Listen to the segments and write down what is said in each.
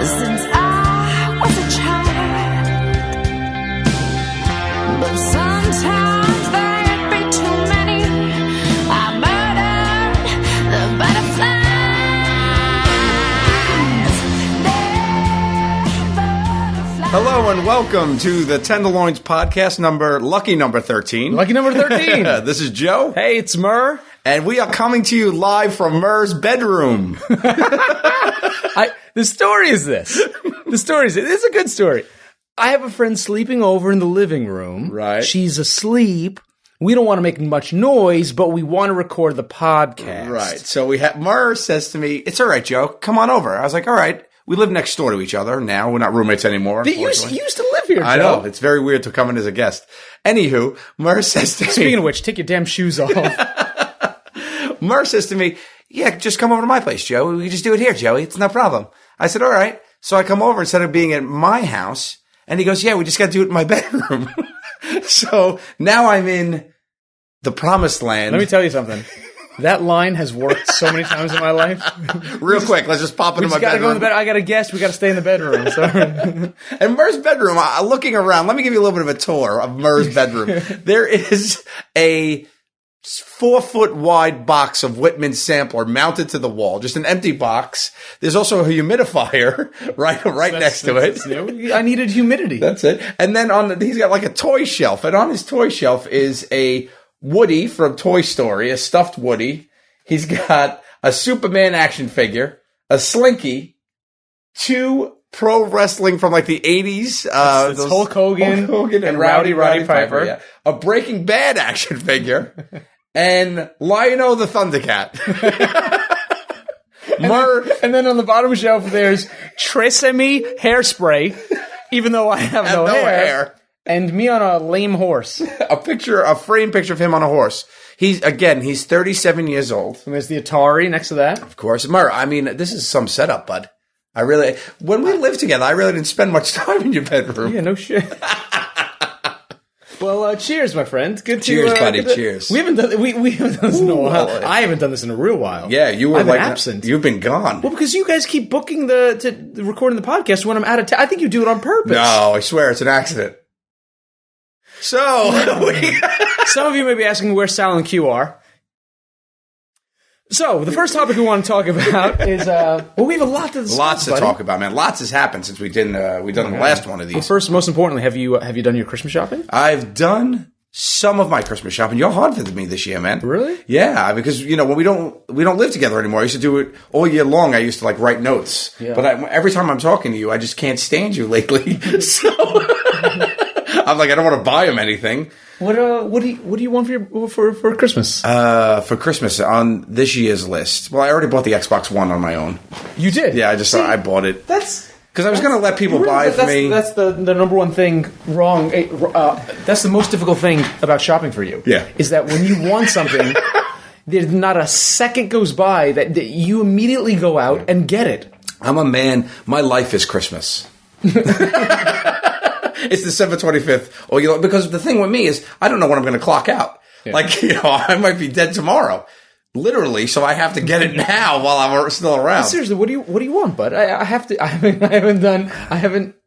since I was a child. But sometimes there'd be too many. I murdered the butterflies. Hello and welcome to the Tenderloins Podcast, lucky number 13. Lucky number 13. This is Joe. Hey, it's Murr. And we are coming to you live from Murr's bedroom. The story is this. It's a good story. I have a friend sleeping over in the living room. Right. She's asleep. We don't want to make much noise, but we want to record the podcast. Right. So Murr says to me, "It's all right, Joe. Come on over." I was like, "All right." We live next door to each other now. We're not roommates anymore. You used to live here, Joe. I know. It's very weird to come in as a guest. Anywho, Murr says to me... Speaking of which, take your damn shoes off. Murr says to me, "Yeah, just come over to my place, Joe. We can just do it here, Joey. It's no problem." I said, "All right." So I come over instead of being at my house, and he goes, "Yeah, we just got to do it in my bedroom." So now I'm in the promised land. Let me tell you something. That line has worked so many times in my life. Real quick, let's just pop into my bedroom. Go in the bed. I got a guest. We got to stay in the bedroom. Sorry. And Murr's bedroom, looking around, let me give you a little bit of a tour of Murr's bedroom. There is a 4-foot wide box of Whitman sampler mounted to the wall, just an empty box. There's also a humidifier right next to it. I needed humidity. That's it. And then he's got like a toy shelf, and on his toy shelf is a Woody from Toy Story, a stuffed Woody. He's got a Superman action figure, a Slinky, 2 pro wrestling from like the 80s. It's Hulk Hogan and Rowdy Piper. Yeah. A Breaking Bad action figure, and Lion-O the Thundercat. And then on the bottom shelf, there's Tresemme hairspray, even though I have no hair. And me on a lame horse. A framed picture of him on a horse. He's 37 years old. And there's the Atari next to that. Of course. Murr, I mean, this is some setup, bud. When we lived together, I really didn't spend much time in your bedroom. Yeah, no shit. Well, cheers, my friend. Cheers, buddy. Cheers. We haven't done this in a while. I haven't done this in a real while. Yeah, you were absent. You've been gone. Well, because you guys keep booking the recording the podcast when I'm out of town. I think you do it on purpose. No, I swear it's an accident. So, some of you may be asking where Sal and Q are. So, the first topic we want to talk about is, we have a lot to discuss, Lots to talk about, man. Lots has happened since we done the last one of these. Well, first, most importantly, have you done your Christmas shopping? I've done some of my Christmas shopping. You're hard for me this year, man. Really? Yeah, because when we don't live together anymore. I used to do it all year long. I used to write notes. Yeah. But every time I'm talking to you, I just can't stand you lately. So I'm like, I don't want to buy him anything. What do you want for Christmas? For Christmas on this year's list. Well, I already bought the Xbox One on my own. You did? Yeah, I bought it. That's because I was going to let people buy it for me. That's the number one thing wrong. That's the most difficult thing about shopping for you. Yeah, is that when you want something, there's not a second goes by that you immediately go out and get it. I'm a man. My life is Christmas. It's December 25th, because the thing with me is I don't know when I'm going to clock out. Yeah. I might be dead tomorrow, literally. So I have to get it now while I'm still around. Seriously, what do you want, bud? I haven't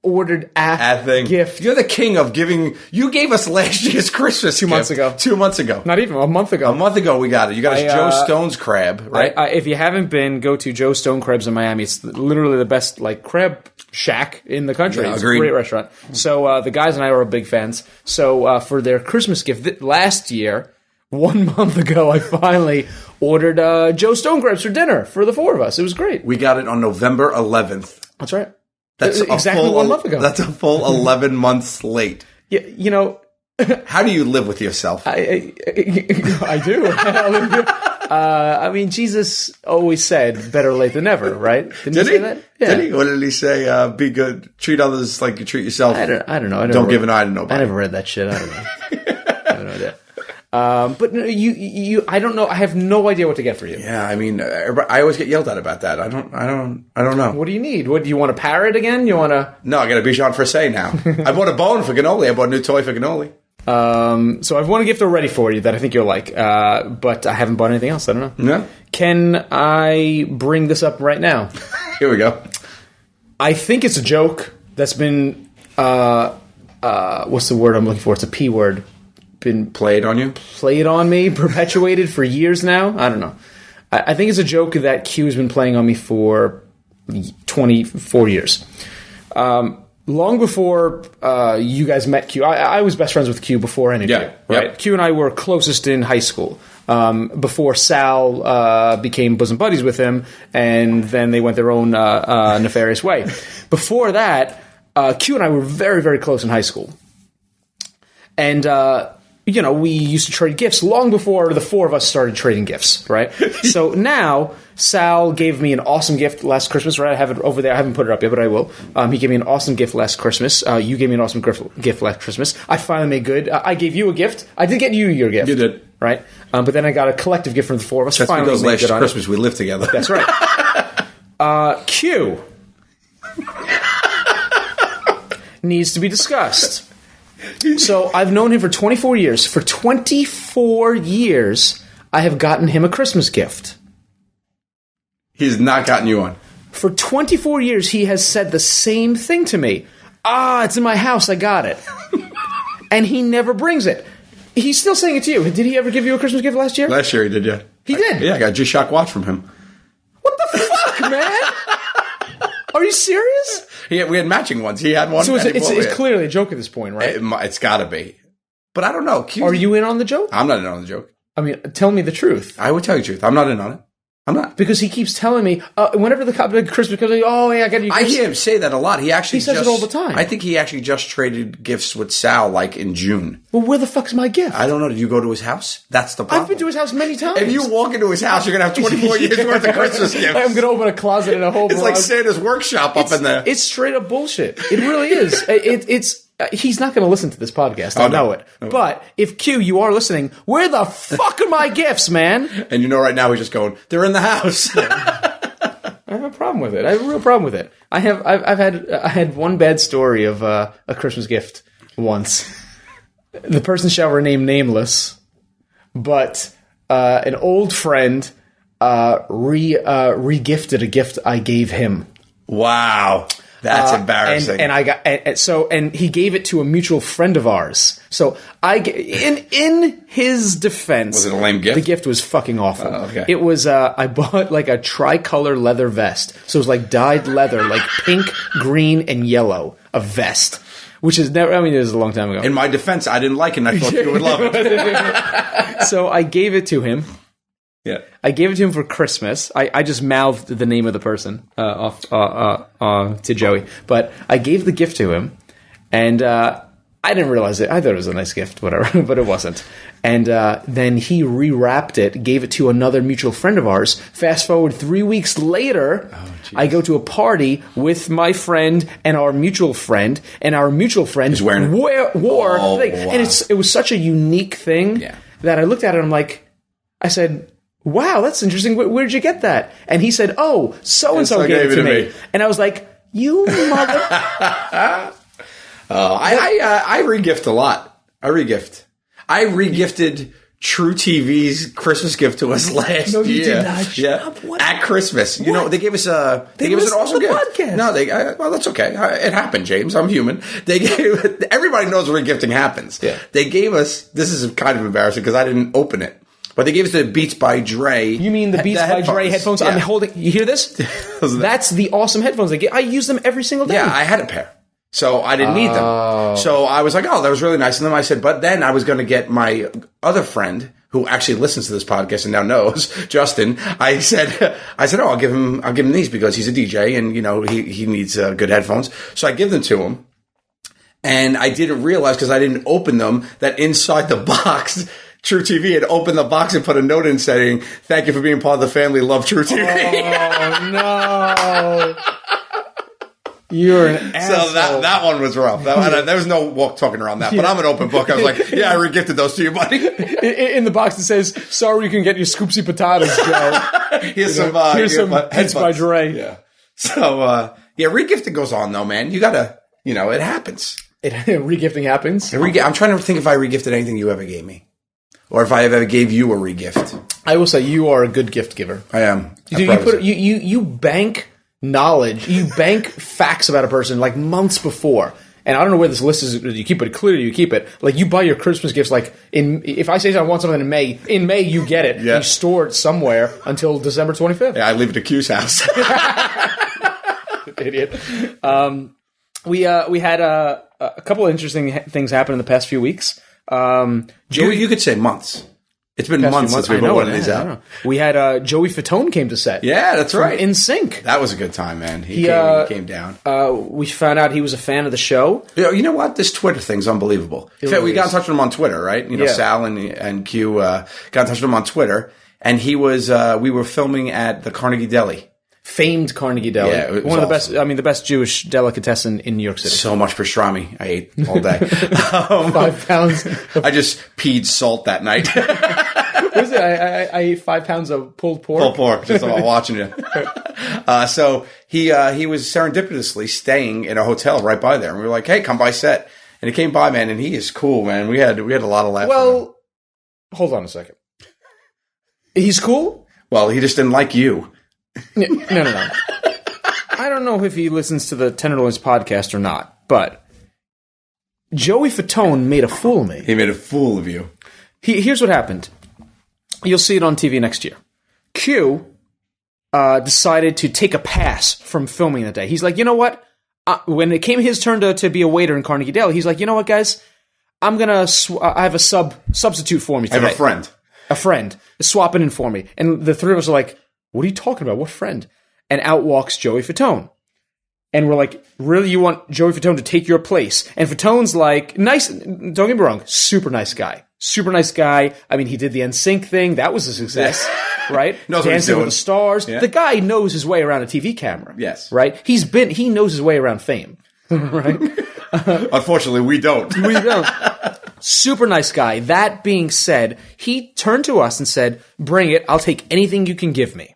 ordered a gift. You're the king of giving. You gave us last year's Christmas 2 months ago. 2 months ago. Not even a month ago. A month ago we got it. You got us Joe Stone's crab, right? If you haven't been, go to Joe Stone Crabs in Miami. It's literally the best crab shack in the country. Yeah, it's a great restaurant. So the guys and I are big fans. So for their Christmas gift last year, 1 month ago, I finally ordered Joe Stone Crabs for dinner for the 4 of us. It was great. We got it on November 11th. That's right. That's exactly 1 month ago. That's a full 11 months late. Yeah, how do you live with yourself? I do. Jesus always said, "Better late than never." Right? Did he say that? Yeah. Did he? What did he say? Be good. Treat others like you treat yourself. I don't know. Don't give an eye to nobody. I never read that shit. I don't know. I have no idea. But no, you. I don't know. I have no idea what to get for you. Yeah, I always get yelled at about that. I don't know. What do you need? What do you want a parrot again? You want to? No, I got a Bichon Frise now. I bought a bone for cannoli. I bought a new toy for cannoli. So I've won a gift already for you that I think you'll like. But I haven't bought anything else. I don't know. No. Can I bring this up right now? Here we go. I think it's a joke that's been what's the word I'm looking for? It's a P word. Been played on you? Played on me, perpetuated for years now. I don't know. I think it's a joke that Q has been playing on me for 24 years. Long before you guys met Q, I was best friends with Q before any of you. Right? Yep. Q and I were closest in high school. Before Sal became bosom buddies with him, and then they went their own nefarious way. Before that, Q and I were very, very close in high school. And, we used to trade gifts long before the four of us started trading gifts, right? So now, Sal gave me an awesome gift last Christmas, right? I have it over there. I haven't put it up yet, but I will. He gave me an awesome gift last Christmas. You gave me an awesome gift last Christmas. I finally made good. I gave you a gift. I did get you your gift. You did. Right? But then I got a collective gift from the four of us. That's finally because last Christmas we lived together. That's right. Q needs to be discussed. So I've known him for 24 years. For 24 years, I have gotten him a Christmas gift. He's not gotten you one. For 24 years, he has said the same thing to me. It's in my house. I got it. And he never brings it. He's still saying it to you. Did he ever give you a Christmas gift last year? Last year he did, yeah. He did? Yeah, I got a G-Shock watch from him. What the fuck, man? Are you serious? We had matching ones. He had one. So it's clearly a joke at this point, right? It's got to be. But I don't know. Are you in on the joke? I'm not in on the joke. I mean, tell me the truth. I would tell you the truth. I'm not in on it. I'm not. Because he keeps telling me, whenever the Christmas comes, I got you gifts. I hear him say that a lot. He says it all the time. I think he actually just traded gifts with Sal, like, in June. Well, where the fuck's my gift? I don't know. Did you go to his house? That's the problem. I've been to his house many times. If you walk into his house, you're going to have 24 years worth of Christmas gifts. I'm going to open a closet and a whole It's like Santa's workshop up in there. It's straight up bullshit. It really is. He's not going to listen to this podcast. I know it. No. But if Q, you are listening, where the fuck are my gifts, man? And right now he's just going, they're in the house. I have a problem with it. I have a real problem with it. I had one bad story of a Christmas gift once. The person shall remain nameless, but an old friend re-gifted a gift I gave him. Wow. That's embarrassing. And he gave it to a mutual friend of ours. So in his defense, was it a lame gift? The gift was fucking awful. Okay. It was I bought like a tricolor leather vest. So it was like dyed leather, like pink, green, and yellow, a vest. Which is never. I mean, it was a long time ago. In my defense, I didn't like it, and I thought you would love it. So I gave it to him. Yeah, I gave it to him for Christmas. I just mouthed the name of the person to Joey, but I gave the gift to him, and I didn't realize it. I thought it was a nice gift, whatever, but it wasn't. And then he rewrapped it, gave it to another mutual friend of ours. Fast forward 3 weeks later, I go to a party with my friend and our mutual friend, and our mutual friend wore the thing. Wow. And it was such a unique thing that I looked at it. I said, wow, that's interesting. Where did you get that? And he said, so-and-so gave it to me. And I was like, you mother... I re-gift a lot. I re-gifted True TV's Christmas gift to us last year. No, you did not. Yeah. At Christmas. What? They gave us an awesome gift. Podcast. No, well, that's okay. It happened, James. I'm human. Everybody knows re-gifting happens. Yeah. They gave us, this is kind of embarrassing because I didn't open it. But they gave us the Beats by Dre. You mean the Beats by Dre headphones? Yeah. I'm holding. You hear this? That's the awesome headphones they get. I use them every single day. Yeah, I had a pair. So I didn't need them. So I was like, that was really nice. And then I said, but then I was going to get my other friend who actually listens to this podcast and now knows, Justin. I said, I'll give him these because he's a DJ and, he needs good headphones. So I give them to him. And I didn't realize because I didn't open them that inside the box, True TV had opened the box and put a note in saying, thank you for being part of the family. Love True TV. Oh, no. You're an asshole. So that one was rough. There was no talking around that. But I'm an open book. I was like, I re-gifted those to you, buddy. In the box it says, sorry you can get your scoopsy potatoes, Joe. Here's some Beats by Dre. Yeah. So, re-gifting goes on, though, man. You got to, it happens. Re-gifting happens? I'm trying to think if I re-gifted anything you ever gave me. Or if I ever gave you a re-gift. I will say you are a good gift giver. I am. You bank knowledge. You bank facts about a person like months before. And I don't know where this list is. You keep it. Clearly, you keep it. Like, you buy your Christmas gifts, like, if I say I want something in May, you get it. Yeah. You store it somewhere until December 25th. Yeah, I leave it at Q's house. Idiot. We had a couple of interesting things happen in the past few weeks. Joey, you could say months. It's been months since we put one of these out. We had Joey Fatone came to set. Yeah, that's right. In Sync. That was a good time, man. He came down. We found out he was a fan of the show. You know what? This Twitter thing's unbelievable. In fact, we got in touch with him on Twitter, right? Sal and Q got in touch with him on Twitter, and he was. We were filming at the Carnegie Deli. Famed Carnegie Deli. Yeah, one of the best, the best Jewish delicatessen in New York City. So much pastrami. I ate all day. 5 pounds. I just peed salt that night. What is it? I ate 5 pounds of pulled pork. Pulled pork, just while watching it. So he was serendipitously staying in a hotel right by there. And we were like, hey, come by set. And he came by, man, and he is cool, man. We had a lot of laughs. Well, hold on a second. He's cool? Well, he just didn't like you. No. I don't know if he listens to the Tenderloins podcast or not, but Joey Fatone made a fool of me. He made a fool of you. Here's what happened. You'll see it on TV next year. Q decided to take a pass from filming that day. He's like, you know what? When it came his turn to be a waiter in Carnegie Deli, he's like, you know what, guys? I'm gonna. I have a substitute for me today. I have a friend. A friend is swapping in for me, and the three of us are like, what are you talking about? What friend? And out walks Joey Fatone. And we're like, really, you want Joey Fatone to take your place? And Fatone's like, nice, don't get me wrong, super nice guy. Super nice guy. I mean, he did the NSYNC thing. That was a success, right? Dancing with the Stars. Yeah. The guy knows his way around a TV camera. Yes. Right? He knows his way around fame. Right? Unfortunately, we don't. We don't. Super nice guy. That being said, he turned to us and said, bring it. I'll take anything you can give me.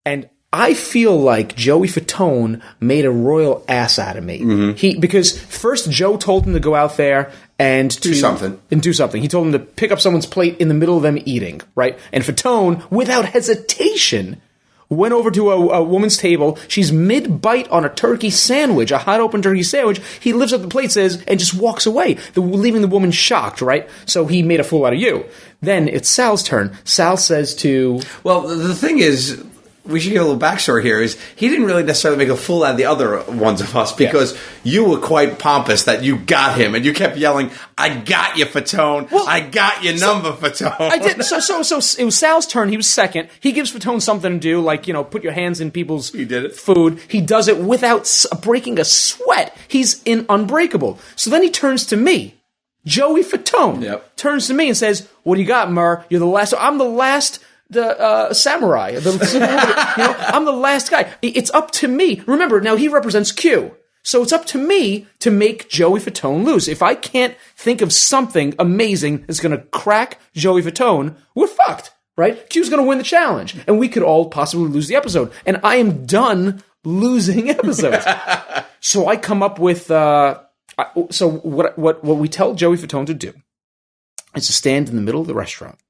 And I feel like Joey Fatone made a royal ass out of me. Mm-hmm. Because first Joe told him to go out there and do something. He told him to pick up someone's plate in the middle of them eating, right? And Fatone, without hesitation, went over to a woman's table. She's mid-bite on a turkey sandwich, a hot open turkey sandwich. He lifts up the plate, says, and just walks away, leaving the woman shocked, right? So he made a fool out of you. Then it's Sal's turn. Sal says to... Well, the thing is... We should give a little backstory here. Is he didn't really necessarily make a fool out of the other ones of us because you were quite pompous that you got him and you kept yelling, "I got you, Fatone! Well, I got your number, Fatone!" I did. So it was Sal's turn. He was second. He gives Fatone something to do, like put your hands in people's food. He does it without breaking a sweat. He's unbreakable. So then he turns to me. Joey Fatone turns to me and says, "What do you got, Murr? You're the last. I'm the last." The samurai. I'm the last guy. It's up to me. Remember, now he represents Q. So it's up to me to make Joey Fatone lose. If I can't think of something amazing that's going to crack Joey Fatone, we're fucked, right? Q's going to win the challenge. And we could all possibly lose the episode. And I am done losing episodes. So I come up with... So what we tell Joey Fatone to do is to stand in the middle of the restaurant.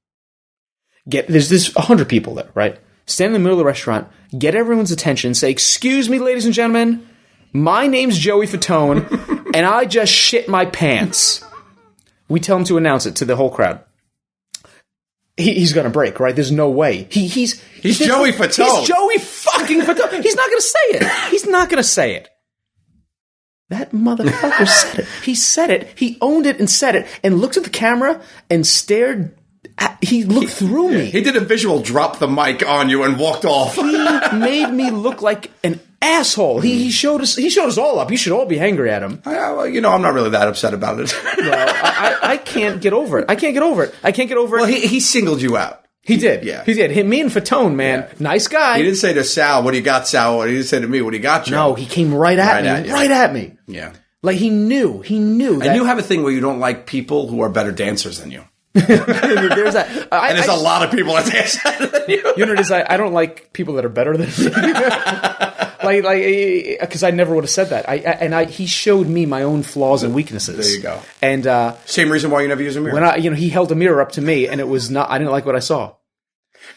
There's 100 people there, right? Stand in the middle of the restaurant, get everyone's attention, say, "Excuse me, ladies and gentlemen, my name's Joey Fatone, and I just shit my pants." We tell him to announce it to the whole crowd. He's gonna break, right? There's no way. He's Joey Fatone. He's Joey fucking Fatone. He's not gonna say it. He's not gonna say it. That motherfucker said it. He said it. He owned it and said it, and looked at the camera and stared. He looked through me. He did a visual drop the mic on you and walked off. He made me look like an asshole. He showed us all up. You should all be angry at him. I'm not really that upset about it. Well, I can't get over it. I can't get over it. Well, he singled you out. He did. Yeah. He did. Me and Fatone, man. Yeah. Nice guy. He didn't say to Sal, "What do you got, Sal?" He didn't say to me, "What do you got, Joe?" No, he came right at me. Yeah. Like he knew that. And you have a thing where you don't like people who are better dancers than you. There's that. And there's a lot of people that dance better than you. You know what it is? I don't like people that are better than me. Because I never would have said that. He showed me my own flaws and weaknesses. There you go. And same reason why you never use a mirror. When he held a mirror up to me, and it was not. I didn't like what I saw.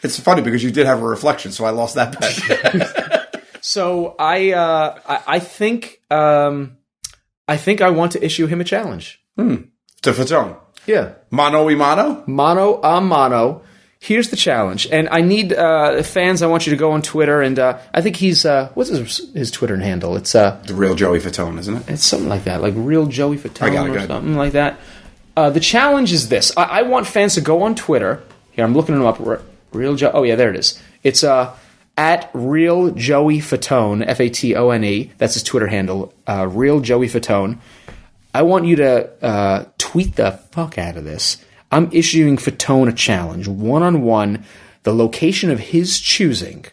It's funny because you did have a reflection, so I lost that bet. So I think I want to issue him a challenge. To Fatone. Yeah. Mano y mano? Mano a mano. Here's the challenge. And I need fans, I want you to go on Twitter. And I think he's, what's his Twitter handle? It's The Real Joey Fatone, isn't it? It's something like that, like Real Joey Fatone or good. something like that. The challenge is this. I want fans to go on Twitter. Here, I'm looking him up. Real Joe. Oh, yeah, there it is. It's at Real Joey Fatone, Fatone. That's his Twitter handle. Real Joey Fatone. I want you to tweet the fuck out of this. I'm issuing Fatone a challenge, one-on-one, the location of his choosing.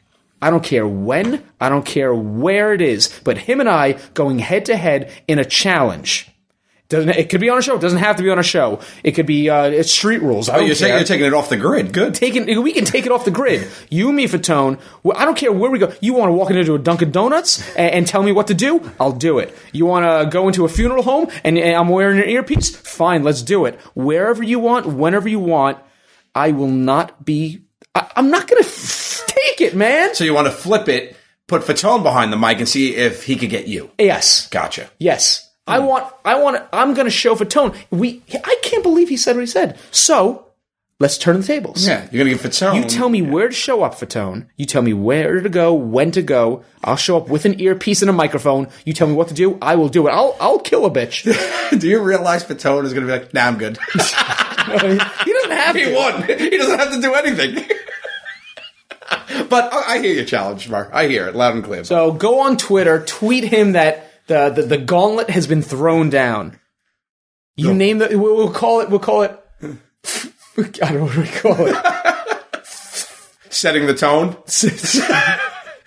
I don't care when, I don't care where it is, but him and I going head-to-head in a challenge. It could be on a show. It doesn't have to be on a show. It could be it's street rules. You're saying you're taking it off the grid. Good. We can take it off the grid. You and me, Fatone. I don't care where we go. You want to walk into a Dunkin' Donuts and tell me what to do? I'll do it. You want to go into a funeral home and I'm wearing an earpiece? Fine, let's do it. Wherever you want, whenever you want. I will not be... I'm not going to take it, man. So you want to flip it, put Fatone behind the mic and see if he could get you. Yes. Gotcha. Yes. I'm going to show Fatone. I can't believe he said what he said. So, let's turn the tables. Yeah, you're going to give Fatone. You tell me where to show up, Fatone. You tell me where to go, when to go. I'll show up with an earpiece and a microphone. You tell me what to do. I will do it. I'll kill a bitch. Do you realize Fatone is going to be like, nah, I'm good. He doesn't have to. He won. He doesn't have to do anything. But I hear your challenge, Murr. I hear it loud and clear. So, go on Twitter, tweet him that the gauntlet has been thrown down. You name the... We'll call it... I don't know what we call it. Setting the tone?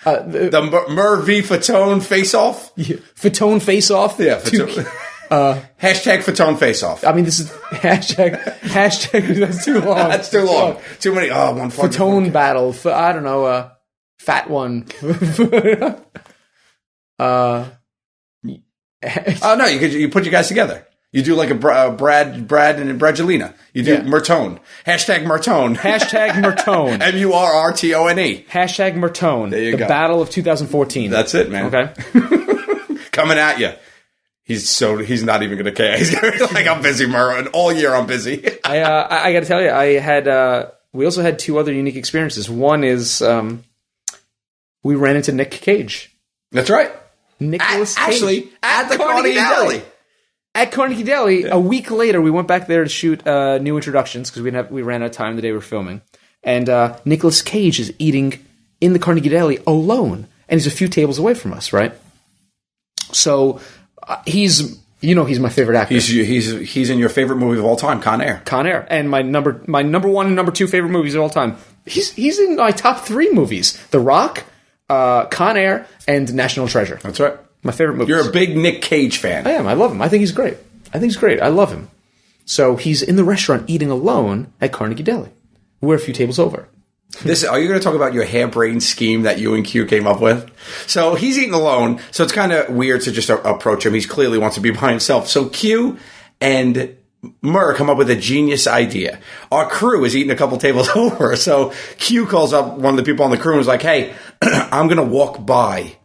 The Murr v. Fatone face-off? Yeah. Fatone face-off? Yeah, Fatone. Hashtag Fatone face-off. I mean, this is... Hashtag... That's too long. That's too long. Too many... Oh, one Fatone battle. I don't know. Fat one. Oh no! You put you guys together. You do like a Brad and Brangelina. You do Murtone. Hashtag Murtone. Hashtag Murtone. MURRTONE. Hashtag Murtone. There you go. The battle of 2014. That's it, man. Okay. Coming at you. He's not even going to care. He's going to be like, I'm busy, Murr, and all year I'm busy. I got to tell you, we also had two other unique experiences. One is we ran into Nick Cage. That's right. Nicholas Cage. Actually, at the Carnegie Deli. At Carnegie Deli, a week later, we went back there to shoot new introductions because we ran out of time the day we were filming. And Nicholas Cage is eating in the Carnegie Deli alone, and he's a few tables away from us, right? So he's my favorite actor. He's in your favorite movie of all time, Con Air. Con Air, and my number one and number two favorite movies of all time. He's in my top three movies: The Rock, Con Air, and National Treasure. That's right. My favorite movies. You're a big Nick Cage fan. I am. I love him. I think he's great. I love him. So he's in the restaurant eating alone at Carnegie Deli. We're a few tables over. Are you going to talk about your harebrained scheme that you and Q came up with? So he's eating alone, so it's kind of weird to just approach him. He clearly wants to be by himself. So Q and Murr come up with a genius idea. Our crew is eating a couple tables over, so Q calls up one of the people on the crew and is like, hey, I'm going to walk by.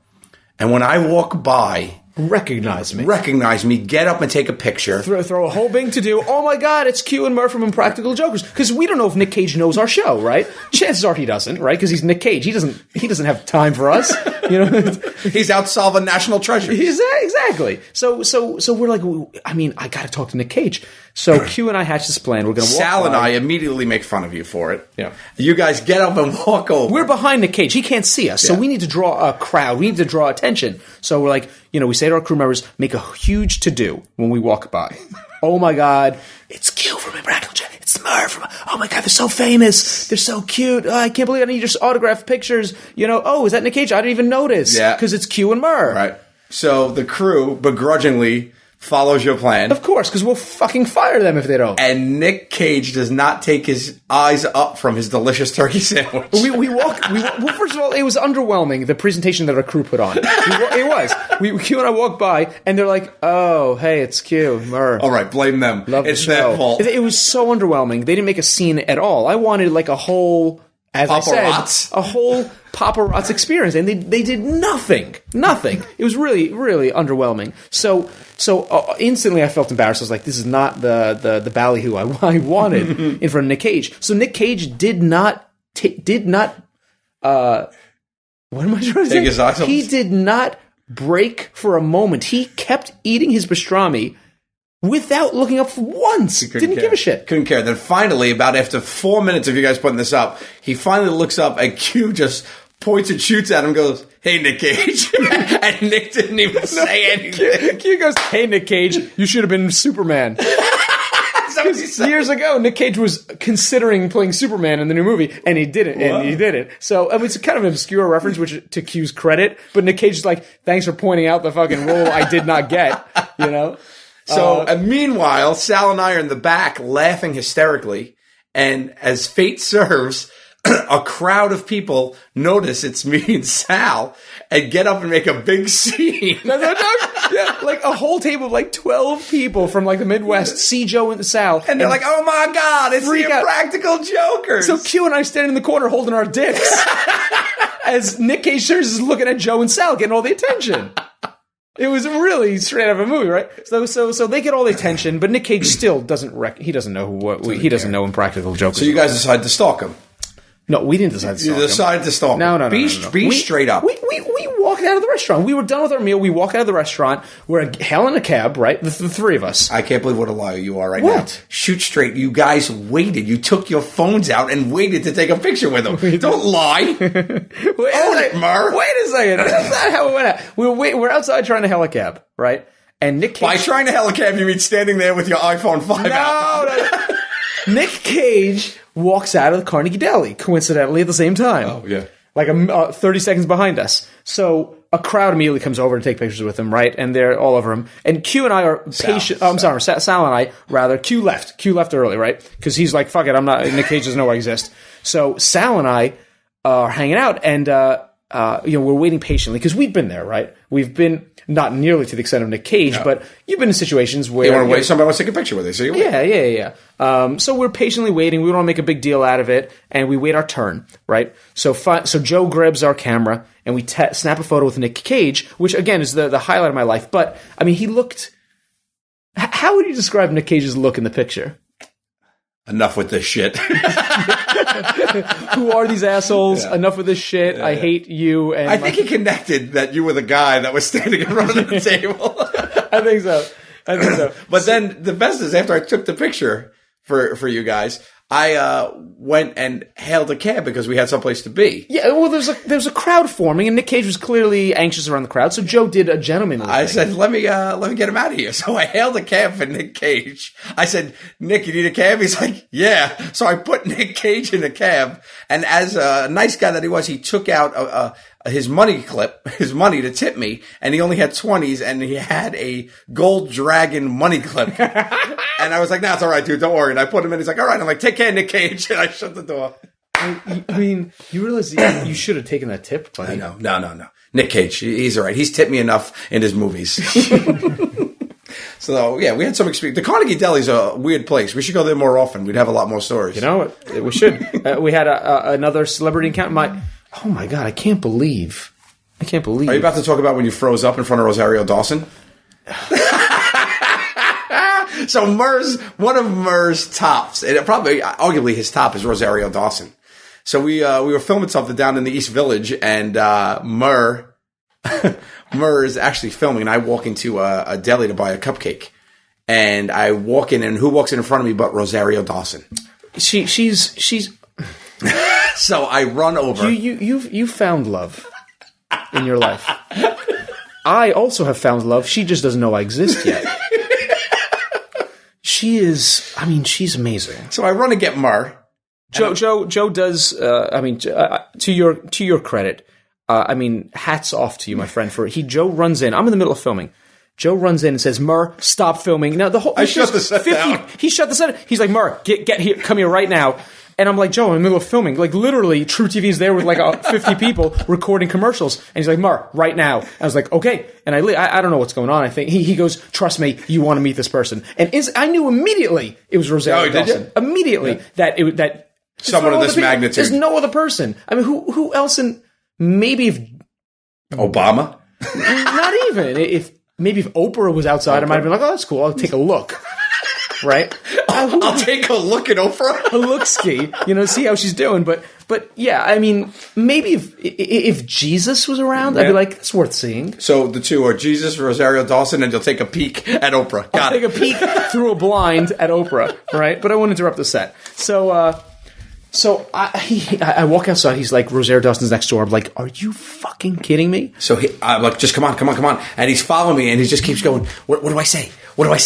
And when I walk by... Recognize me, get up and take a picture. Throw a whole bing to do. Oh my God, it's Q and Murr from Impractical Jokers. Because we don't know if Nick Cage knows our show, right? Chances are he doesn't, right? Because he's Nick Cage. He doesn't have time for us. You know, he's out solving National Treasure. Exactly. So we're like, I mean, I got to talk to Nick Cage. So Q and I hatch this plan. We're going to walk Sal by. and I immediately make fun of you for it. Yeah. You guys get up and walk over. We're behind Nick Cage. He can't see us. So we need to draw a crowd. We need to draw attention. So we're like, we say to our crew members, make a huge to-do when we walk by. Oh my God, it's Q from Impractical Jokers. It's Murr from, oh my God, they're so famous. They're so cute. Oh, I can't believe I need your autograph pictures. Oh, is that Nick Cage? I didn't even notice. Yeah. Because it's Q and Murr. Right. So the crew begrudgingly follows your plan. Of course, because we'll fucking fire them if they don't. And Nick Cage does not take his eyes up from his delicious turkey sandwich. We walk. Well, first of all, it was underwhelming, the presentation that our crew put on. It was. Q and I walked by, and they're like, oh, hey, it's Q, Murr. All right, blame them. Love it's the show. their fault. It was so underwhelming. They didn't make a scene at all. I wanted like a whole as I said, a whole paparazzi experience, and they did nothing. It was really, really underwhelming. So instantly I felt embarrassed. I was like, this is not the ballyhoo I wanted in front of Nick Cage. So Nick Cage did not. What am I trying to say? His eyes off. He did not break for a moment. He kept eating his pastrami without looking up once. Didn't give a shit. Couldn't care. Then finally, about after 4 minutes of you guys putting this up, he finally looks up and Q just points and shoots at him and goes, "Hey, Nick Cage." And Nick didn't even say anything. Q goes, "Hey, Nick Cage, you should have been Superman." Years ago, Nick Cage was considering playing Superman in the new movie, and he didn't. Wow. And he didn't. So I mean, it's kind of an obscure reference, which to Q's credit. But Nick Cage is like, "Thanks for pointing out the fucking role I did not get." You know. So meanwhile, Sal and I are in the back laughing hysterically, and as fate serves, a crowd of people notice it's me and Sal and get up and make a big scene. Yeah, like a whole table of like 12 people from like the Midwest see Joe and Sal. And they're like, "Oh my God, it's the Impractical Jokers." So Q and I stand in the corner holding our dicks as Nick Cage is looking at Joe and Sal getting all the attention. It was really straight out of a movie, right? So they get all the attention, but Nick Cage still doesn't he doesn't know he doesn't know Impractical Jokers. So you guys decided to stalk him. No, we didn't decide to stalk him. You decided to stalk him. No. Be straight up. We walked out of the restaurant. We were done with our meal. We walked out of the restaurant. We're hailing a cab, right? The three of us. I can't believe what a liar you are right What? now. Shoot straight. You guys waited. You took your phones out and waited to take a picture with him. Don't lie. Own it, Murr. Wait a second. That's not how it went out. We're outside trying to hail a cab, right? And Nick Cage... By trying to hail a cab, you mean standing there with your iPhone 5 out. No. Nick Cage walks out of the Carnegie Deli, coincidentally, at the same time. Oh, yeah. Like 30 seconds behind us. So a crowd immediately comes over to take pictures with him, right? And they're all over him. And Q and I are patient. Sal and I, rather. Q left early, right? Because he's like, fuck it, Nick Cage doesn't know I exist. So Sal and I are hanging out, and we're waiting patiently because we've been there, right? We've been not nearly to the extent of Nick Cage, but you've been in situations where somebody wants to take a picture with you. So you wait. Yeah. So we're patiently waiting. We don't want to make a big deal out of it, and we wait our turn, right? So Joe grabs our camera, and we snap a photo with Nick Cage, which again is the highlight of my life. But I mean, he looked. How would you describe Nick Cage's look in the picture? Enough with this shit. Who are these assholes? Yeah. Enough with this shit. I hate you. And I think he connected that you were the guy that was standing in front of the table. I think so. But then the best is after I took the picture for you guys, I went and hailed a cab because we had someplace to be. Yeah, well, there's a crowd forming, and Nick Cage was clearly anxious around the crowd, so Joe did a gentlemanly I thing. said, let me get him out of here. So I hailed a cab for Nick Cage. I said, "Nick, you need a cab?" He's like, "Yeah." So I put Nick Cage in a cab, and as a nice guy that he was, he took out his money to tip me, and he only had 20s, and he had a gold dragon money clip. And I was like, "Nah, it's all right, dude, don't worry." And I put him in. He's like, "All right." I'm like, "Take care, Nick Cage." And I shut the door. I mean, you realize you should have taken that tip, buddy. I know. No. Nick Cage, he's all right. He's tipped me enough in his movies. So, yeah, we had some experience. The Carnegie Deli's a weird place. We should go there more often. We'd have a lot more stories. You know, we should. We had another celebrity encounter. Oh, my God, I can't believe. Are you about to talk about when you froze up in front of Rosario Dawson? So one of Murr's tops, and probably arguably his top is Rosario Dawson. So we were filming something down in the East Village, and Murr is actually filming, and I walk into a deli to buy a cupcake, and I walk in, and who walks in front of me but Rosario Dawson? She's. So I run over. You found love in your life. I also have found love. She just doesn't know I exist yet. She's amazing. So I run to get Murr. Joe does. To your credit, hats off to you, my friend. Joe runs in. I'm in the middle of filming. Joe runs in and says, "Murr, stop filming." Now I shut the set down. He shut the set. He's like, "Murr, get here, come here right now." And I'm like, "Joe, I'm in the middle of filming." Like literally, True TV's there with like 50 people recording commercials, and he's like, "Murr, right now." I was like, "Okay." And I don't know what's going on. I think he goes, "Trust me, you want to meet this person." And I knew immediately it was Rosario Dawson. Immediately that Someone of this magnitude. There's no other person. I mean, who else maybe if Obama? Not even. If Oprah was outside, I might have been like, oh, that's cool. I'll take a look. Right? I'll take a look at Oprah. A look-ski, see how she's doing. But yeah, I mean, maybe if Jesus was around, I'd be like, that's worth seeing. So the two are Jesus, Rosario Dawson, and you'll take a peek at Oprah. I'll take a peek through a blind at Oprah, right? But I won't interrupt the set. So I walk outside. He's like, Rosario Dawson's next door. I'm like, are you fucking kidding me? So I'm like, just come on. And he's following me, and he just keeps going, what do I say? What do I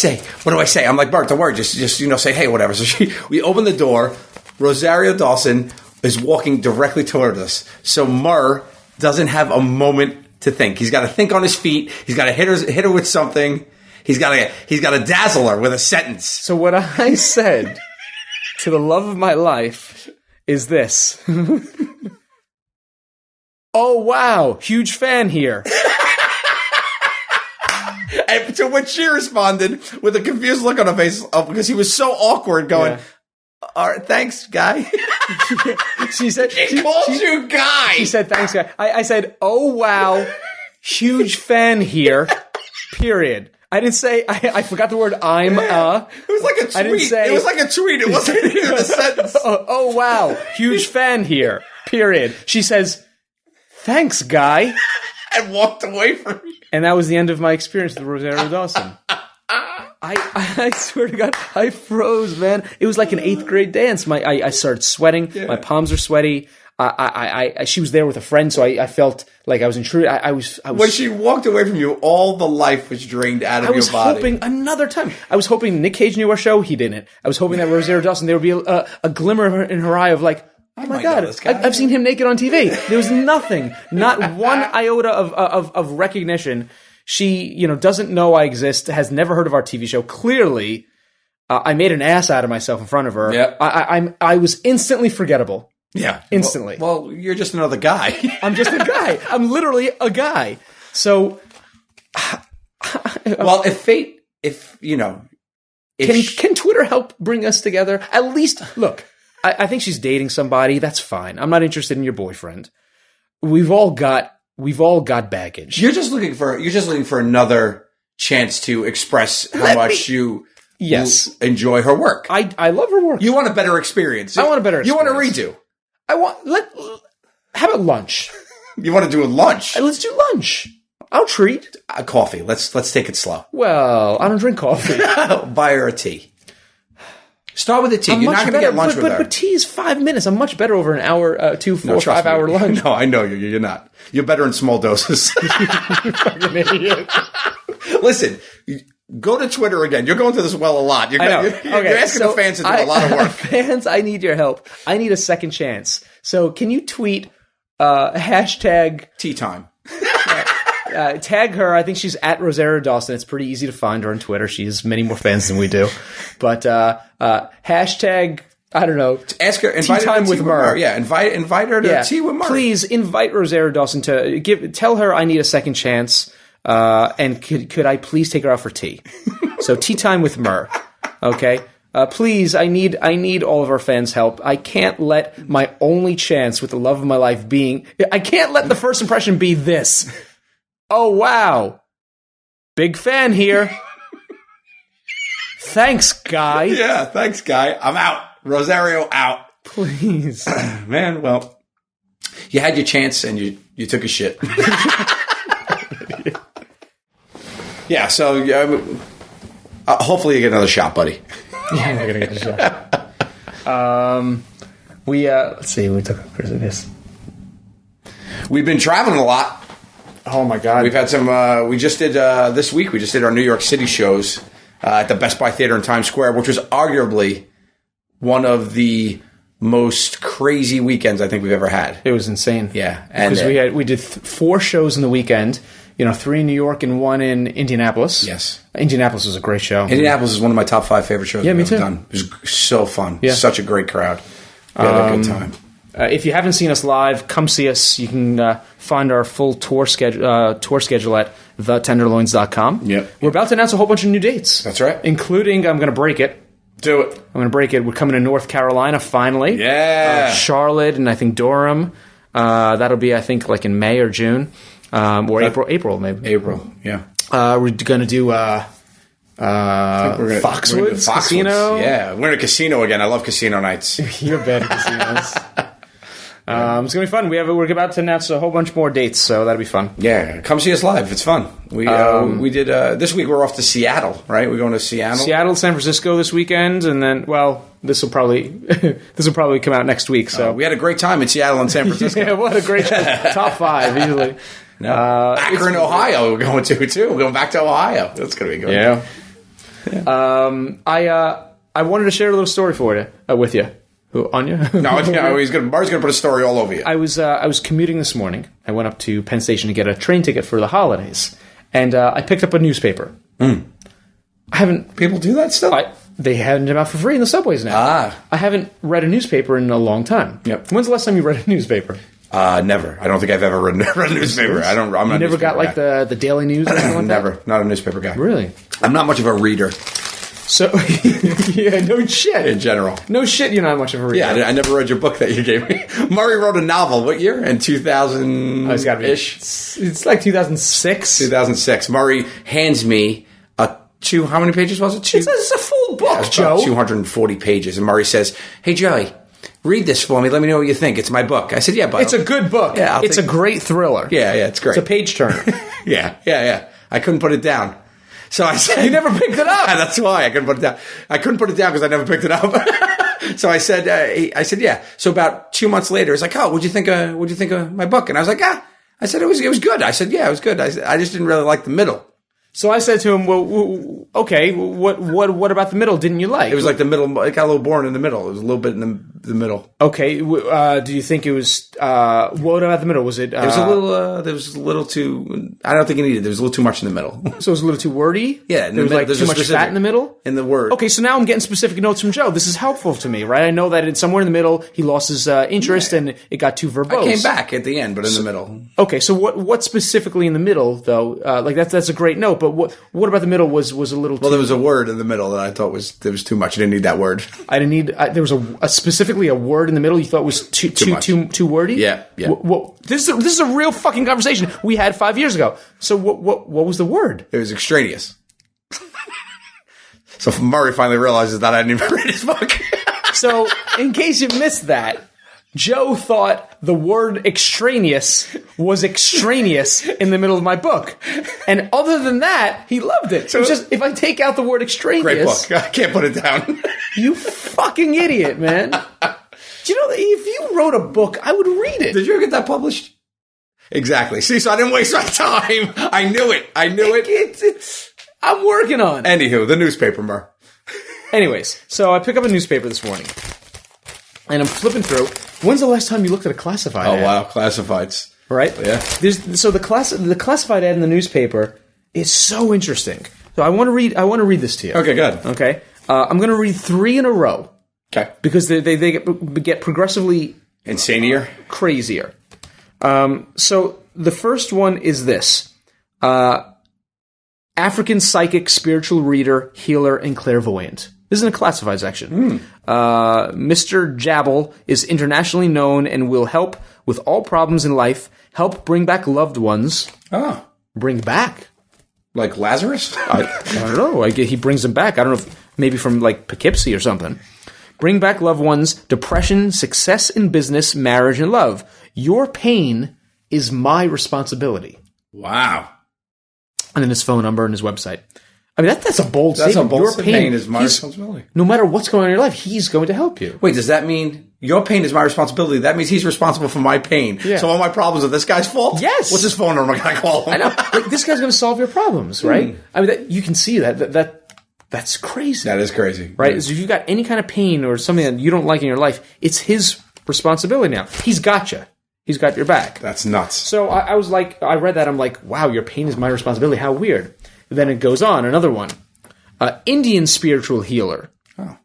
say? I'm like, Bart, don't worry. Just say, hey, whatever. So we open the door. Rosario Dawson is walking directly toward us. So Murr doesn't have a moment to think. He's got to think on his feet. He's got to hit her with something. He's got to dazzle her with a sentence. So what I said to the love of my life is this. Oh, wow. Huge fan here. And to which she responded with a confused look on her face because he was so awkward going, all right, thanks, guy. She said, she called you guy. She said, thanks, guy. I said, oh, wow. Huge fan here. Period. I didn't say, I forgot the word I'm It was like a tweet. I didn't say, it was like a tweet. It wasn't even a sentence. Oh, wow. Huge fan here. Period. She says, thanks, guy. And walked away from me. And that was the end of my experience with Rosario Dawson. I swear to God, I froze, man. It was like an 8th grade dance. I started sweating. Yeah. My palms are sweaty. She was there with a friend, so I felt like I was intruded. I was. When she walked away from you, all the life was drained out of your body. I was hoping another time. I was hoping Nick Cage knew our show. He didn't. I was hoping that Rosario Dawson, there would be a glimmer in her eye of like, oh my God, I've seen him naked on TV. There was nothing, not one iota of recognition. She, doesn't know I exist, has never heard of our TV show. Clearly, I made an ass out of myself in front of her. Yep. I was instantly forgettable. Yeah. Instantly. Well, you're just another guy. I'm just a guy. I'm literally a guy. So. Well, Can Twitter help bring us together? At least, look, I think she's dating somebody. That's fine. I'm not interested in your boyfriend. We've all got baggage. You're just looking for another chance to express how much you enjoy her work. I love her work. You want a better experience. I want a better experience. You want a redo. How about lunch? You want to do a lunch? Let's do lunch. I'll treat. Coffee. Let's take it slow. Well, I don't drink coffee. Buy her a tea. Start with a tea. You're not going to get lunch with her. But tea is 5 minutes. I'm much better over an hour, 2, 4, 5 hour lunch. No, I know you. You're not. You're better in small doses. You fucking idiot. Listen, go to Twitter again. You're going to this well a lot. You're asking the fans to do a lot of work. Fans, I need your help. I need a second chance. So can you tweet hashtag tea time? Tag her. I think she's at Rosario Dawson. It's pretty easy to find her on Twitter. She has many more fans than we do. But hashtag, I don't know. Ask her. Invite tea time with Murr. Yeah, invite her to tea with Murr. Please invite Rosario Dawson to tell her I need a second chance. And could I please take her out for tea? So tea time with Murr. Okay. Please, I need all of our fans' help. I can't let my only chance with the love of my life I can't let the first impression be this. Oh, wow. Big fan here. Thanks, guy. Yeah, thanks, guy. I'm out. Rosario out. Please. Man, well, you had your chance and you took a shit. Yeah, so hopefully you get another shot, buddy. Yeah, I'm going to get a shot. Let's see, we took Christmas. We've been traveling a lot. Oh my God. We've had some, we just did, this week, we just did our New York City shows at the Best Buy Theater in Times Square, which was arguably one of the most crazy weekends I think we've ever had. It was insane. Yeah. Because we did 4 shows in the weekend, 3 in New York and 1 in Indianapolis. Yes. Indianapolis was a great show. Indianapolis is one of my top 5 favorite shows we've ever done. It was so fun. Yeah. Such a great crowd. We had a good time. If you haven't seen us live, come see us. You can find our full tour schedule at thetenderloins.com. Yep. We're about to announce a whole bunch of new dates. That's right. Including, I'm going to break it, Do it. I'm going to break it. We're coming to North Carolina finally. Yeah. Charlotte and I think Durham. That'll be, I think, like in May or June. Or April maybe. April, yeah. We're going to do Foxwoods Casino. Yeah, we're in a casino again. I love casino nights. You're bad at casinos. It's going to be fun. We're about to announce a whole bunch more dates, so that'll be fun. Yeah, come see us live. It's fun. We did this week. We're off to Seattle, right? We're going to Seattle, San Francisco this weekend, and then this will probably come out next week. So we had a great time in Seattle and San Francisco. Yeah, what a great time. Top 5 easily. Akron, Ohio. We're going to too. We're going back to Ohio. That's going to be good. Yeah. I wanted to share a little story with you. Who, Anya? No, Mark's going to put a story all over you. I was commuting this morning. I went up to Penn Station to get a train ticket for the holidays, and I picked up a newspaper. I haven't. People do that still? They hand them out for free in the subways now. I haven't read a newspaper in a long time. Yep. When's the last time you read a newspaper? Never. I don't think I've ever read a newspaper. I'm not. You never got like the Daily News or anything like Never. That? Not a newspaper guy. Really? I'm not much of a reader. So, yeah, no shit. In general. No shit, you're not much of a reader. Yeah, I never read your book that you gave me. Murray wrote a novel. What year? In 2000-ish? It's like 2006. 2006. Murray hands me how many pages was it? It's a full book, Joe. 240 pages. And Murray says, "Hey, Joey, read this for me. Let me know what you think. It's my book." I said, "Yeah, but it's a good book. Yeah, it's a great thriller. Yeah, it's great. It's a page turner." Yeah. I couldn't put it down. So I said, "You never picked it up." That's why I couldn't put it down. I couldn't put it down because I never picked it up. So I said, yeah. So about 2 months later, he's like, "Oh, what'd you think of my book?" And I was like, I said it was good. I said, yeah, it was good. I just didn't really like the middle. So I said to him, "Well, okay, what about the middle? Didn't you like?" It was like the middle. It got a little boring in the middle. It was a little bit in the middle. Okay. Do you think it was? What about the middle? Was it? It was a little. There was a little too. I don't think it needed. There was a little too much in the middle. So it was a little too wordy. Yeah, there was like too much fat in the middle. In the word. Okay, so now I'm getting specific notes from Joe. This is helpful to me, right? I know that somewhere in the middle he lost his interest and it got too verbose. I came back at the end, but in the middle. Okay, so what specifically in the middle though? Like that's a great note, but what about the middle was a little too... Well, there was a word in the middle that I thought was too much. I didn't need that word. I didn't need... there was specifically a word in the middle you thought was too wordy? Yeah. This is a real fucking conversation we had 5 years ago. So what was the word? It was extraneous. So Murray finally realizes that I didn't even read his book. So, in case you missed that, Joe thought the word extraneous was extraneous in the middle of my book. And other than that, he loved it. So it's just, if I take out the word extraneous... Great book. I can't put it down. You fucking idiot, man. Do you know, if you wrote a book, I would read it. Did you ever get that published? Exactly. See, so I didn't waste my time. I knew it. I'm working on it. Anywho, the newspaper, Murr. Anyways, so I pick up a newspaper this morning. And I'm flipping through. When's the last time you looked at a classified ad? Oh, wow. Classifieds. Right? Yeah. So the classified ad in the newspaper is so interesting. So I want to read this to you. Okay, good. Okay. I'm going to read 3 in a row. Okay. Because they get progressively... Insanier? Crazier. So the first one is this. African psychic, spiritual reader, healer, and clairvoyant. This is in a classified section. Mr. Jabal is internationally known and will help with all problems in life, help bring back loved ones. Oh. Bring back? Like Lazarus? I don't know. He brings them back. I don't know if maybe from like Poughkeepsie or something. Bring back loved ones, depression, success in business, marriage, and love. Your pain is my responsibility. Wow. And then his phone number and his website. I mean, that's a bold statement. That's a bold Your pain is my responsibility. No matter what's going on in your life, he's going to help you. Wait, does that mean your pain is my responsibility? That means he's responsible for my pain. Yeah. So all my problems are this guy's fault? Yes. What's his phone number? Can I call him? I know. Like, this guy's going to solve your problems, right? I mean, you can see that's crazy. That is crazy. Right? So if you've got any kind of pain or something that you don't like in your life, it's his responsibility now. He's got you. He's got your back. That's nuts. So I was like, I read that. I'm like, wow, your pain is my responsibility. How weird. Then it goes on. Another one. Indian spiritual healer. Oh.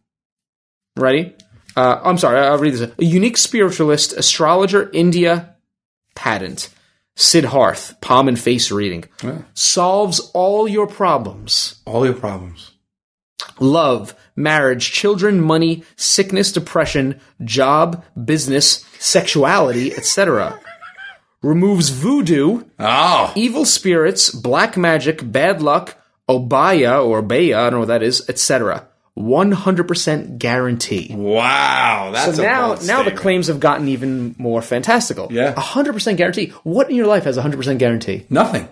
Ready? I'm sorry, I'll read this. A unique spiritualist, astrologer, India, patent. Siddharth, palm and face reading. Yeah. Solves all your problems. All your problems. love, marriage, children, money, sickness, depression, job, business, sexuality, etc. Removes voodoo, evil spirits, black magic, bad luck, obaya or obaya, I don't know what that is, etc. 100% guarantee. Wow, that's so now the claims have gotten even more fantastical. Yeah. 100% guarantee. What in your life has a 100% guarantee? Nothing.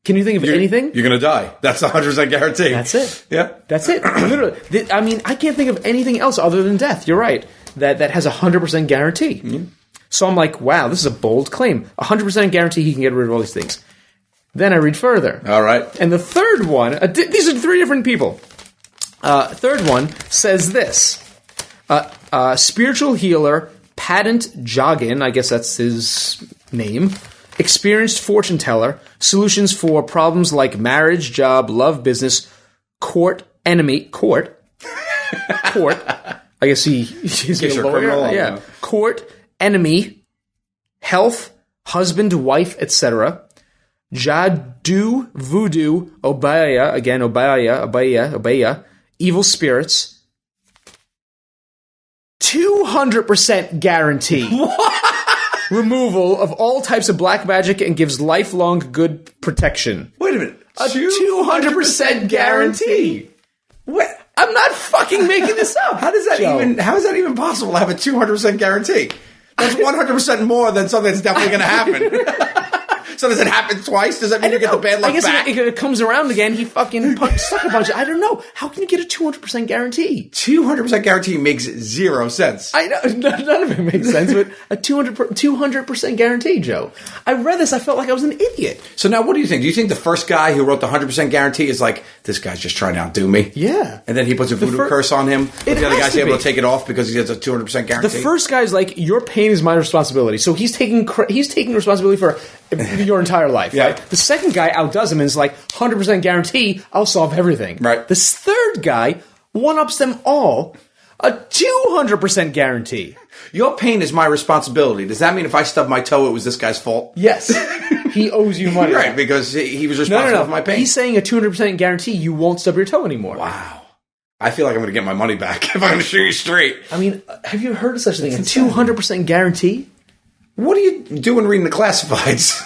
Can you think of anything? You're going to die. That's a 100% guarantee. That's it. Yeah. That's it. Literally. I mean, I can't think of anything else other than death. You're right. That has a 100% guarantee. Mm-hmm. So I'm like, wow, this is a bold claim. 100% guarantee he can get rid of all these things. Then I read further. All right. And the third one, these are three different people. Third one says this. Spiritual healer, Padant Joggin, I guess that's his name, experienced fortune teller, solutions for problems like marriage, job, love, business, court. I guess he's a lawyer. Yeah. Court, enemy, health, husband, wife, etc. Jadoo, voodoo, obaya, evil spirits. 200% guarantee. Removal of all types of black magic and gives lifelong good protection. Wait a minute. A 200% guarantee. What? I'm not fucking making this up. How is that even possible to have a 200% guarantee? That's 100% more than something that's definitely going to happen. So does it happen twice? Does that mean you get the bad luck back? I guess it comes around again. He fucking stuck a bunch. I don't know. How can you get a 200% guarantee? 200% guarantee makes zero sense. I know. None of it makes sense, but a 200% guarantee, Joe. I read this. I felt like I was an idiot. So now what do you think? Do you think the first guy who wrote the 100% guarantee is like, this guy's just trying to outdo me? Yeah. And then he puts a voodoo curse on him. But the other guy's able to take it off because he has a 200% guarantee? The first guy's like, your pain is my responsibility. So he's taking responsibility for your entire life, right? The second guy outdoes him and is like, 100% guarantee, I'll solve everything. Right. This third guy one-ups them all, a 200% guarantee. Your pain is my responsibility. Does that mean if I stub my toe, it was this guy's fault? Yes. He owes you money. Right, because he was responsible for my pain. He's saying a 200% guarantee you won't stub your toe anymore. Wow. I feel like I'm going to get my money back if I'm going to shoot you straight. I mean, have you heard of such a thing? A 200% guarantee? What are you doing reading the classifieds?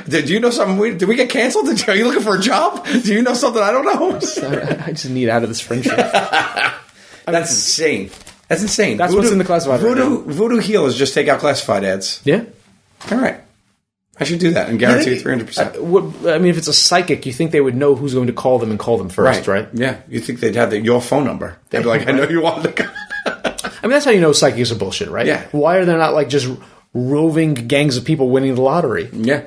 Do you know something? Did we get canceled? Are you looking for a job? Do you know something I don't know? I just need out of this friendship. That's insane. That's insane. That's what's in the classified. Voodoo healers just take out classified ads. Yeah. All right. I should do that and guarantee 300%. I mean, if it's a psychic, you think they would know who's going to call them and call them first, right? Yeah. You think they'd have your phone number. They'd be like, I know you want to go. I mean, that's how you know psychics are bullshit, right? Yeah. Why are there not like just roving gangs of people winning the lottery? Yeah.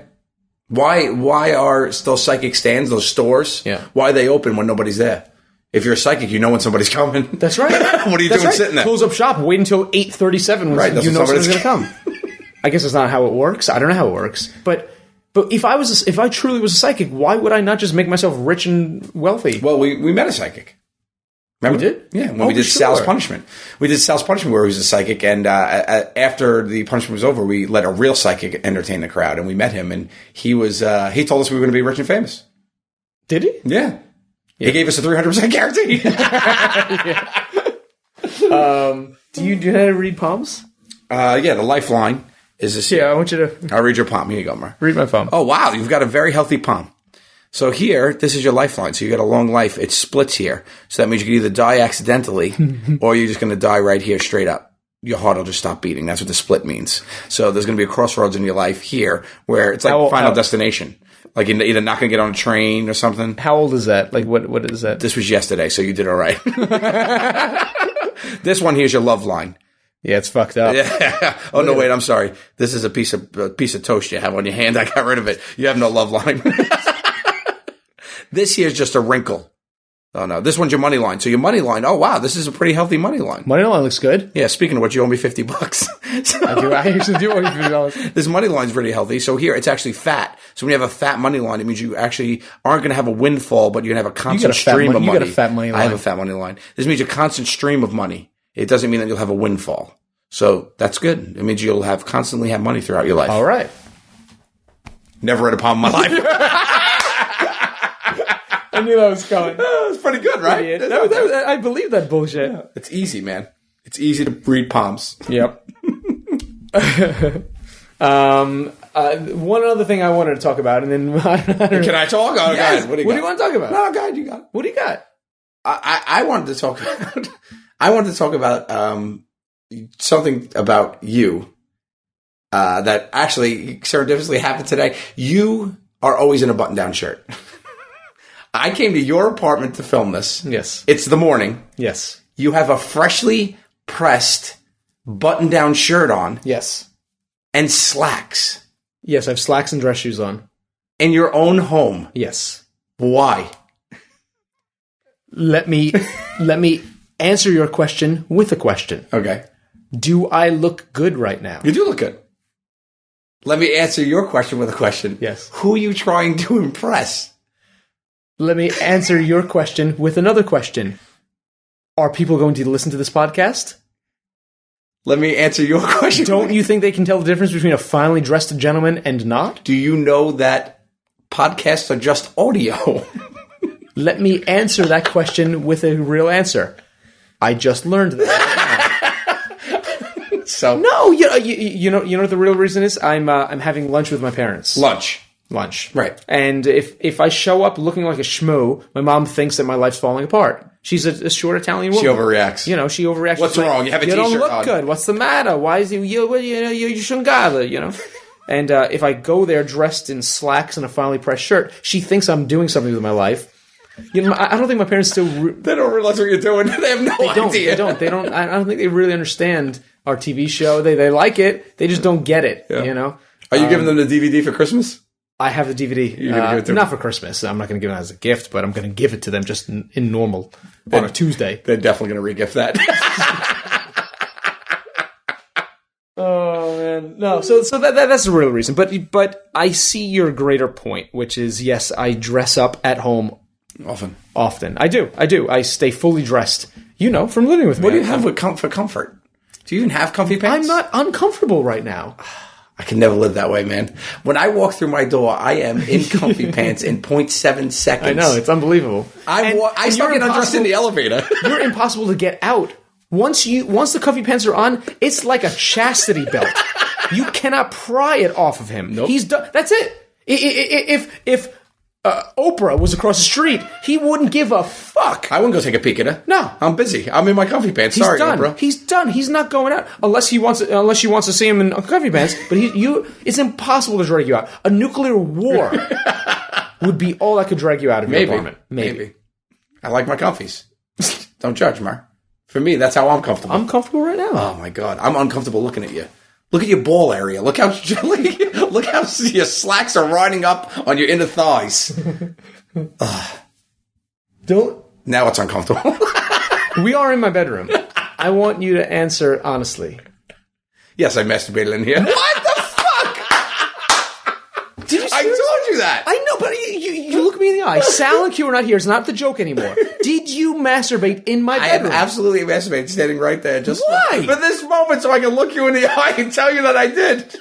Why are still psychic stands, those stores? Yeah. Why are they open when nobody's there? If you're a psychic, you know when somebody's coming. That's right. What are you doing sitting there? Close up shop, wait until 8:37 when you know somebody's going to come. I guess that's not how it works. I don't know how it works. But if I truly was a psychic, why would I not just make myself rich and wealthy? Well, we met a psychic. Remember? We did? Yeah, when we did Sal's Punishment. We did Sal's Punishment where he was a psychic, and after the punishment was over, we let a real psychic entertain the crowd, and we met him, and he was he told us we were going to be rich and famous. Did he? Yeah. He gave us a 300% guarantee. Do you know how to read palms? Yeah, the lifeline is this. Yeah, I want you to... I'll read your palm. Here you go, Murr. Read my palm. Oh, wow. You've got a very healthy palm. So here, this is your lifeline. So you got a long life. It splits here. So that means you can either die accidentally or you're just going to die right here straight up. Your heart will just stop beating. That's what the split means. So there's going to be a crossroads in your life here where it's like final destination. Like you're either not going to get on a train or something. How old is that? Like what is that? This was yesterday, so you did all right. This one here's your love line. Yeah, it's fucked up. Yeah. Oh no, wait, I'm sorry. This is a piece of toast you have on your hand. I got rid of it. You have no love line. This here's just a wrinkle. Oh no, this one's your money line. So your money line. Oh wow, this is a pretty healthy money line. Money line looks good. Yeah. Speaking of which, you owe me $50. I actually do owe you $50. This money line's really healthy. So here, it's actually fat. So when you have a fat money line, it means you actually aren't going to have a windfall, but you're going to have a constant stream of money. You got a fat money line. I have a fat money line. This means a constant stream of money. It doesn't mean that you'll have a windfall. So that's good. It means you'll constantly have money throughout your life. All right. Never read a palm in my life. I knew that was coming. It's pretty good, right? Yeah, I believe that bullshit. Yeah. It's easy, man. It's easy to breed palms. Yep. One other thing I wanted to talk about, and then Can I talk? Oh, yes. God. What do you want to talk about? No, God, you got it. What do you got? I wanted to talk about. I wanted to talk about something about you that actually serendipitously happened today. You are always in a button-down shirt. I came to your apartment to film this. Yes. It's the morning. Yes. You have a freshly pressed button-down shirt on. Yes. And slacks. Yes, I have slacks and dress shoes on. In your own home. Yes. Why? Let me answer your question with a question. Okay. Do I look good right now? You do look good. Let me answer your question with a question. Yes. Who are you trying to impress? Let me answer your question with another question. Are people going to listen to this podcast? Let me answer your question. Don't you think they can tell the difference between a finely dressed gentleman and not? Do you know that podcasts are just audio? Let me answer that question with a real answer. I just learned that. So no, you know what the real reason is? I'm having lunch with my parents. Lunch. Right. And if I show up looking like a schmo, my mom thinks that my life's falling apart. She's a short Italian woman. She overreacts. She overreacts. What's wrong? You have a t-shirt on. You don't look good. What's the matter? Why is you shouldn't gather, And if I go there dressed in slacks and a finely pressed shirt, she thinks I'm doing something with my life. I don't think my parents still... They don't realize what you're doing. They have no idea. They don't. I don't think they really understand our TV show. They like it. They just don't get it, Are you giving them the DVD for Christmas? I have the DVD. You're gonna give it to not for Christmas. I'm not going to give it as a gift, but I'm going to give it to them just in normal on a Tuesday. They're definitely going to re-gift that. Oh man, no. So that's the real reason. But I see your greater point, which is yes, I dress up at home often. I do. I stay fully dressed. From living with me. What do you have for comfort? Do you even have comfy pants? I'm not uncomfortable right now. I can never live that way, man. When I walk through my door, I am in comfy pants in 0.7 seconds. I know, it's unbelievable. I start getting undressed in the elevator. You're impossible to get out. Once the comfy pants are on, it's like a chastity belt. You cannot pry it off of him. Nope. He's done. That's it. If Oprah was across the street, he wouldn't give a fuck. I wouldn't go take a peek at her. No, I'm busy. I'm in my comfy pants. Sorry, done. Oprah. He's done. He's not going out unless she wants to see him in comfy pants. But it's impossible to drag you out. A nuclear war would be all that could drag you out of your apartment. Maybe. I like my comfies. Don't judge, Murr. For me, that's how I'm comfortable. I'm comfortable right now. Oh my God, I'm uncomfortable looking at you. Look at your ball area. Look how your slacks are riding up on your inner thighs. Don't. Now it's uncomfortable. We are in my bedroom. I want you to answer honestly. Yes, I masturbated in here. What the fuck? Did you? I told you that. I know, but you look me in the eye. Sal and Q are not here. It's not the joke anymore. Did you masturbate in my bedroom? I have absolutely masturbated standing right there. Just why? For this moment, so I can look you in the eye and tell you that I did.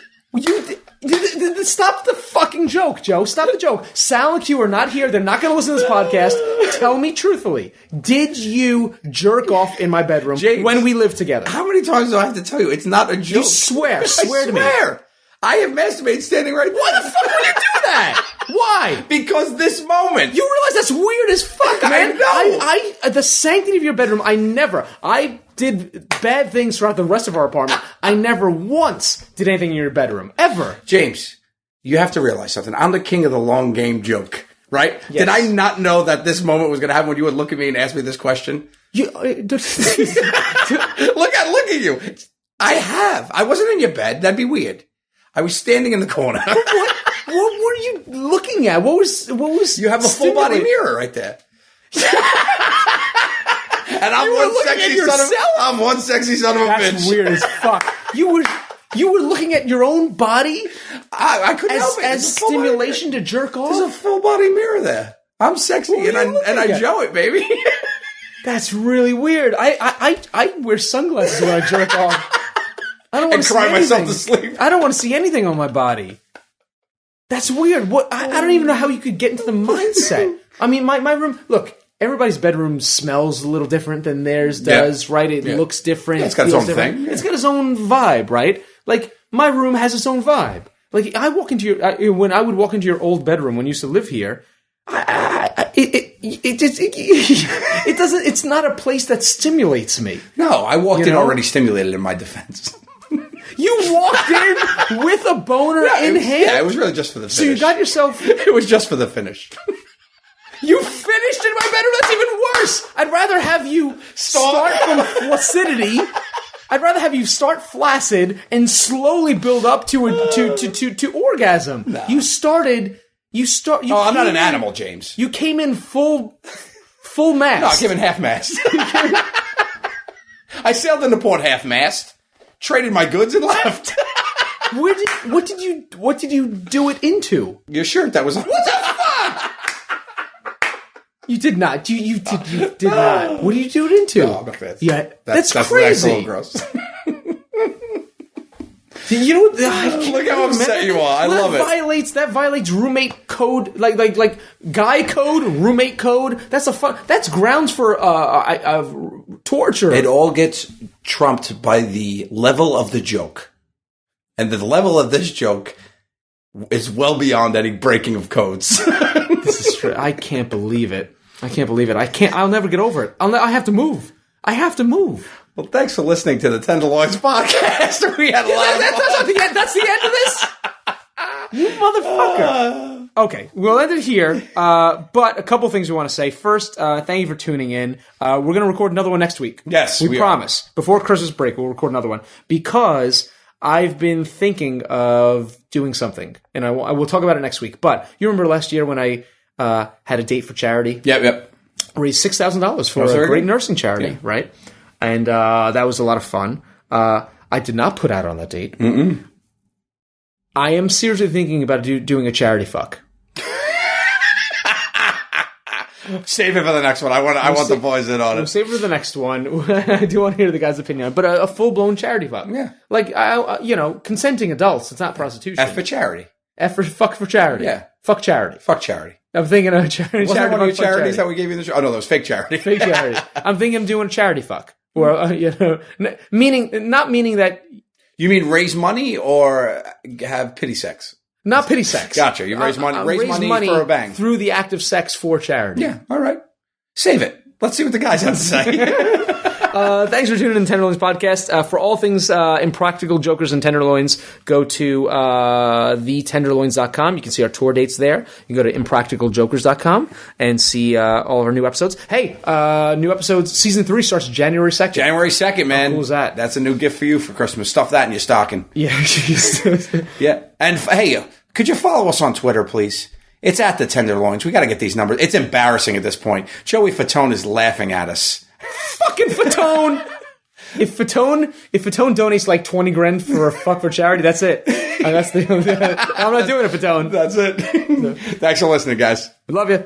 Stop the fucking joke, Joe. Stop the joke. Sal and Q are not here. They're not going to listen to this podcast. Tell me truthfully. Did you jerk off in my bedroom when we lived together? How many times do I have to tell you? It's not a joke. You swear. Swear to me. I have masturbated standing right there. Why the fuck would you do that? Why? Because this moment. You realize that's weird as fuck, man. I know. The sanctity of your bedroom, I did bad things throughout the rest of our apartment. I never once did anything in your bedroom. Ever. James, you have to realize something. I'm the king of the long game joke, right? Yes. Did I not know that this moment was going to happen when you would look at me and ask me this question? Look at you. I wasn't in your bed. That'd be weird. I was standing in the corner. What were you looking at? What was? You have a full body mirror right there. And I'm one sexy son of a bitch. That's weird as fuck. You were looking at your own body. I couldn't help it. As stimulation to jerk off. There's a full body mirror there. I'm sexy and I show it, baby. That's really weird. I wear sunglasses when I jerk off. I don't want to cry myself to sleep. I don't want to see anything on my body. That's weird. What? I don't even know how you could get into the mindset. I mean, my room, look, everybody's bedroom smells a little different than theirs does, right? It looks different. Yeah, it's got its own thing. It's got its own vibe, right? Like, my room has its own vibe. Like, when I would walk into your old bedroom when you used to live here, it doesn't, it's not a place that stimulates me. No, I walked in already stimulated in my defense. You walked in with a boner in hand? Yeah, it was really just for the finish. So you got yourself... It was just for the finish. You finished in my bedroom? That's even worse! I'd rather have you start from flaccidity. I'd rather have you start flaccid and slowly build up to orgasm. No. I'm not an animal, James. You came in full mast. No, I'm giving half mast. I sailed into port half mast, traded my goods, and left. What did you do it into? Your shirt that was. What the fuck? You did not. You did not. What did you do it into? No, I'm not fast. Yeah, that's crazy. Gross. You know what? Look how upset you are. I love it. That violates roommate code, like guy code, roommate code. That's grounds for torture. It all gets trumped by the level of the joke, and the level of this joke is well beyond any breaking of codes. This is true. I can't believe it. I'll never get over it. I have to move. Well, thanks for listening to the Tenderloins Podcast. We had a lot of fun. That's the end of this? You motherfucker. Okay, we'll end it here. But a couple things we want to say. First, thank you for tuning in. We're going to record another one next week. Yes, we promise. Before Christmas break, we'll record another one. Because I've been thinking of doing something. And I will talk about it next week. But you remember last year when I had a date for charity? Yep. Raised $6,000 for a great nursing charity, right? And that was a lot of fun. I did not put out on that date. Mm-mm. I am seriously thinking about doing a charity fuck. Save it for the next one. I want the boys in on it. We'll save it for the next one. I do want to hear the guy's opinion on it. But a full-blown charity fuck. Yeah. Like, consenting adults. It's not prostitution. F for charity. Fuck for charity. Yeah. Fuck charity. Fuck charity. I'm thinking of charity. Wasn't that one of your charities that we gave you the show? Oh, no, that was fake charity. Fake charity. I'm thinking of doing a charity fuck. Or, not meaning that... You mean raise money or have pity sex? Not pity sex. Gotcha. You raise money. Raise money for a bang. Through the act of sex for charity. Yeah. All right. Save it. Let's see what the guys have to say. Thanks for tuning in to Tenderloins Podcast. For all things Impractical, Jokers, and Tenderloins, go to thetenderloins.com. You can see our tour dates there. You can go to impracticaljokers.com and see all of our new episodes. Hey, new episodes, Season 3 starts January 2nd. January 2nd, man. How cool is that? That's a new gift for you for Christmas. Stuff that in your stocking. Yeah. Yeah. And hey, could you follow us on Twitter, please? It's at the Tenderloins. We got to get these numbers. It's embarrassing at this point. Joey Fatone is laughing at us. Fucking Fatone! If Fatone donates like 20 grand for a fuck for charity, that's it. I'm not doing it, Fatone. That's it. Thanks for listening, guys. We love you.